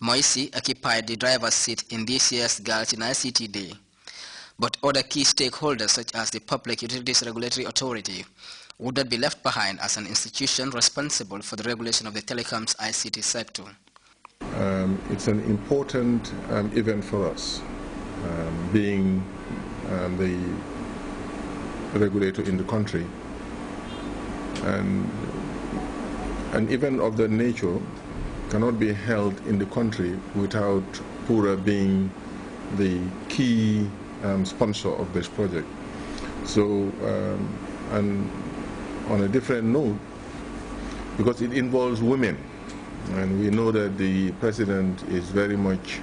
Moise occupied the driver's seat in this year's Girls in ICT Day, but other key stakeholders such as the Public Utilities Regulatory Authority would not be left behind as an institution responsible for the regulation of the telecoms ICT sector. It's an important event for us, being the regulator in the country. And an event of that nature cannot be held in the country without Pura being the key sponsor of this project. So, and on a different note, because it involves women, and we know that the president is very much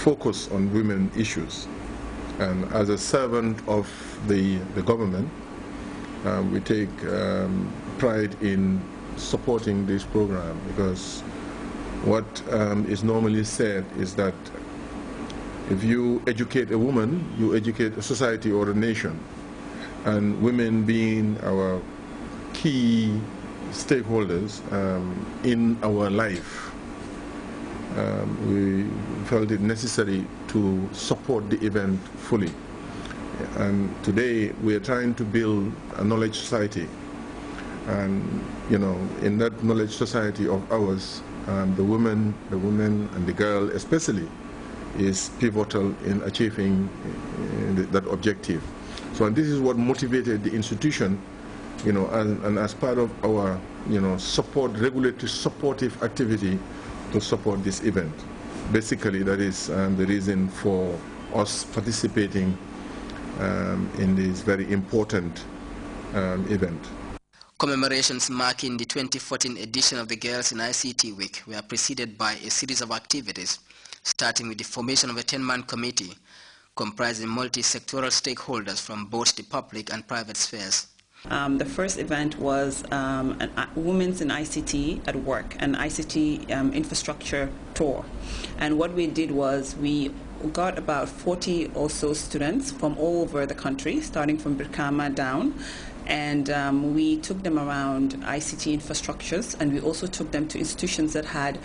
focused on women issues. And as a servant of the government, we take pride in supporting this program, because what is normally said is that if you educate a woman, you educate a society or a nation. And women being our key stakeholders in our life, we felt it necessary to support the event fully. And today we are trying to build a knowledge society. And in that knowledge society of ours, the woman and the girl especially is pivotal in achieving that objective. So, and this is what motivated the institution, and as part of our, regulatory supportive activity to support this event. Basically, that is the reason for us participating in this very important event. Commemorations marking the 2014 edition of the Girls in ICT Week were preceded by a series of activities, starting with the formation of a 10-man committee comprising multi-sectoral stakeholders from both the public and private spheres. The first event was Women's in ICT at Work, an ICT infrastructure tour. And what we did was we got about 40 or so students from all over the country, starting from Brikama down, and we took them around ICT infrastructures, and we also took them to institutions that had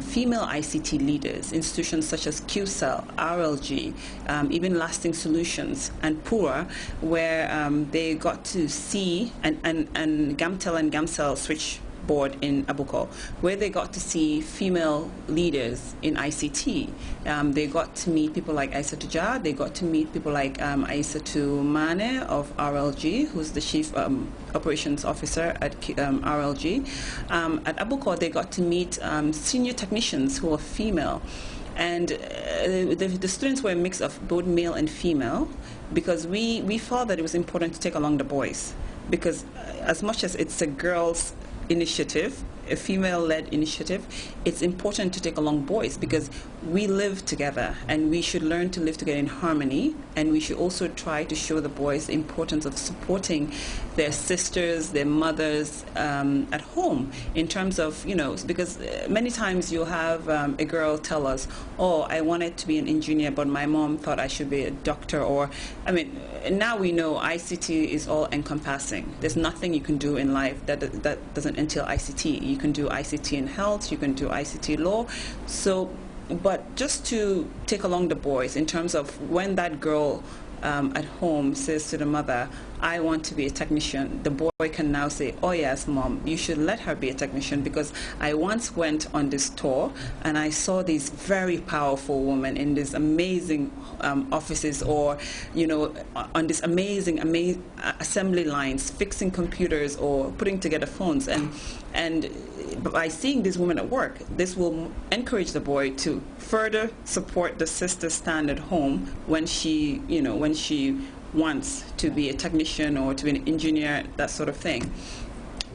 female ICT leaders, institutions such as QCell, RLG, even Lasting Solutions, and Pura, where they got to see, and Gamtel and Gamcell switch board in Abuko, where they got to see female leaders in ICT. They got to meet people like Aissatou Jah, they got to meet people like Aissatou Mane of RLG, who's the Chief Operations Officer at RLG. At Abuko, they got to meet senior technicians who are female. And the students were a mix of both male and female, because we felt that it was important to take along the boys, because as much as it's a girls' initiative, a female-led initiative, it's important to take along boys, because we live together and we should learn to live together in harmony, and we should also try to show the boys the importance of supporting their sisters, their mothers at home, in terms of, because many times you'll have a girl tell us, oh, I wanted to be an engineer, but my mom thought I should be a doctor, or, now we know ICT is all encompassing. There's nothing you can do in life that doesn't entail ICT. You can do ICT in health, you can do ICT law. So, but just to take along the boys in terms of when that girl at home says to the mother, I want to be a technician, the boy can now say, oh yes, Mom, you should let her be a technician, because I once went on this tour and I saw these very powerful women in these amazing offices, or, on these amazing assembly lines, fixing computers or putting together phones. And by seeing these women at work, this will encourage the boy to further support the sister stand at home when she, when she wants to be a technician or to be an engineer, that sort of thing.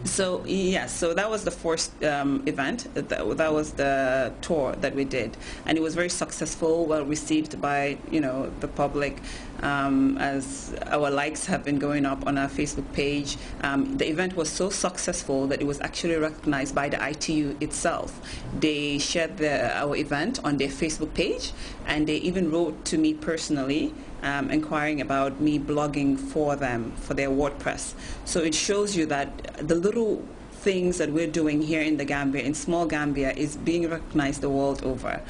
So yes, so that was the first event. That was the tour that we did, and it was very successful, well received by the public, as our likes have been going up on our Facebook page. The event was so successful that it was actually recognized by the ITU itself. They shared our event on their Facebook page, and they even wrote to me personally, inquiring about me blogging for them, for their WordPress. So it shows you that the little things that we're doing here in the Gambia, in small Gambia, is being recognized the world over.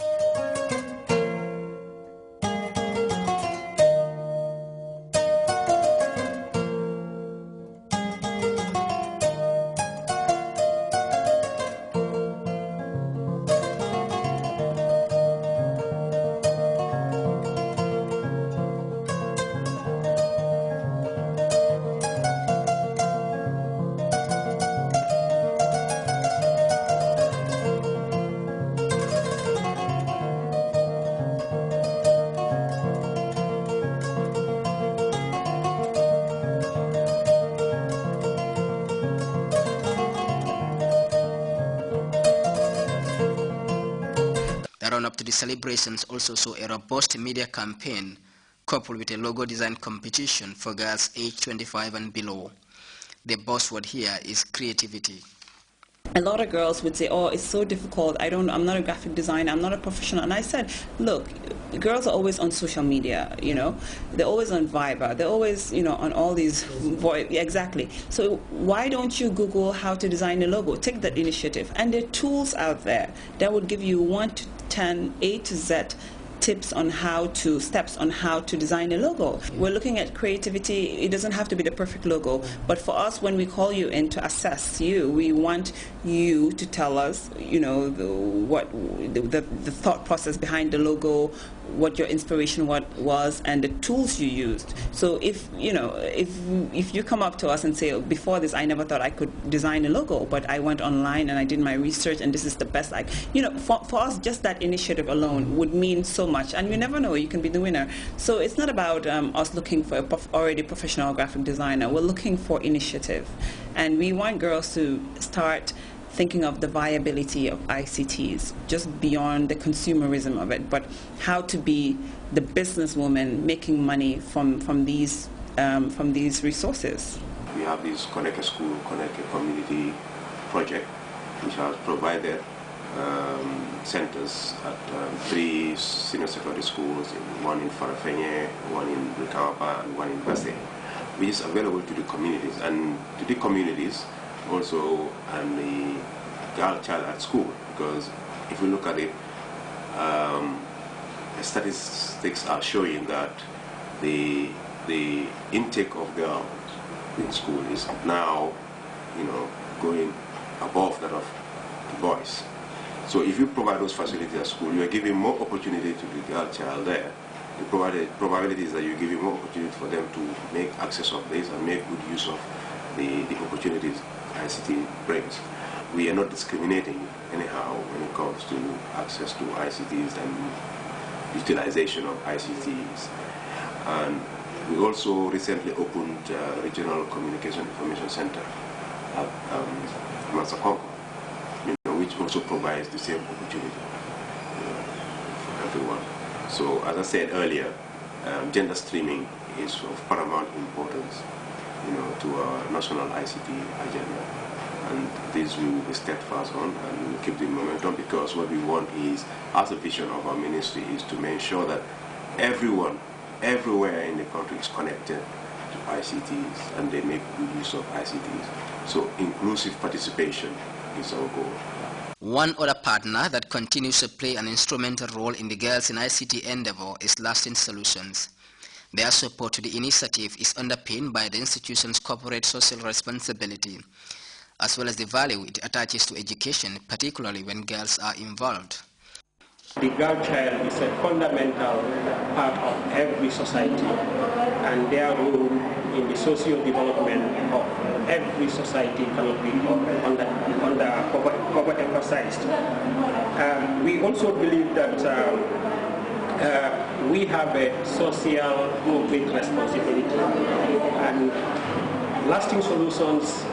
The run-up to the celebrations also saw a robust media campaign coupled with a logo design competition for girls aged 25 and below. The buzzword here is creativity. A lot of girls would say, oh, it's so difficult, I'm not a graphic designer, I'm not a professional. And I said, look, girls are always on social media, they're always on Viber, they're always, on all these, exactly. So why don't you Google how to design a logo? Take that initiative. And there are tools out there that would give you 1 to 10, A to Z steps on how to design a logo. We're looking at creativity. It doesn't have to be the perfect logo, but for us, when we call you in to assess you, we want you to tell us, the thought process behind the logo, what your inspiration was, and the tools you used. So if you come up to us and say, before this, I never thought I could design a logo, but I went online and I did my research, and this is the best for us, just that initiative alone would mean so much, and you never know, you can be the winner. So it's not about us looking for a already professional graphic designer. We're looking for initiative, and we want girls to start thinking of the viability of ICTs, just beyond the consumerism of it, but how to be the businesswoman making money from these resources. We have this Connect a School, Connect a Community project, which has provided centers at 3 senior secondary schools, one in Farafenye, one in Brikawapa, and one in Basse, which is available to the communities, and to the communities also, and the girl child at school, because if we look at it, statistics are showing that the intake of girls in school is now, going above that of the boys. So if you provide those facilities at school, you are giving more opportunity to the girl child there. The probability is that you're giving more opportunity for them to make access of this and make good use of the opportunities ICT brings. We are not discriminating anyhow when it comes to access to ICTs and utilization of ICTs. And we also recently opened a Regional Communication Information Center at Masakonko, which also provides the same opportunity for everyone. So as I said earlier, gender streaming is of paramount importance, to our national ICT agenda. And this we will be steadfast on, and we will keep the momentum, because what we want is, as a vision of our ministry, is to make sure that everyone, everywhere in the country is connected to ICTs and they make good use of ICTs. So inclusive participation is our goal. One other partner that continues to play an instrumental role in the Girls in ICT endeavor is Lasting Solutions. Their support to the initiative is underpinned by the institution's corporate social responsibility, as well as the value it attaches to education, particularly when girls are involved. The girl child is a fundamental part of every society, and their role in the social development of every society cannot be overemphasized. We also believe that we have a social corporate responsibility, and Lasting Solutions is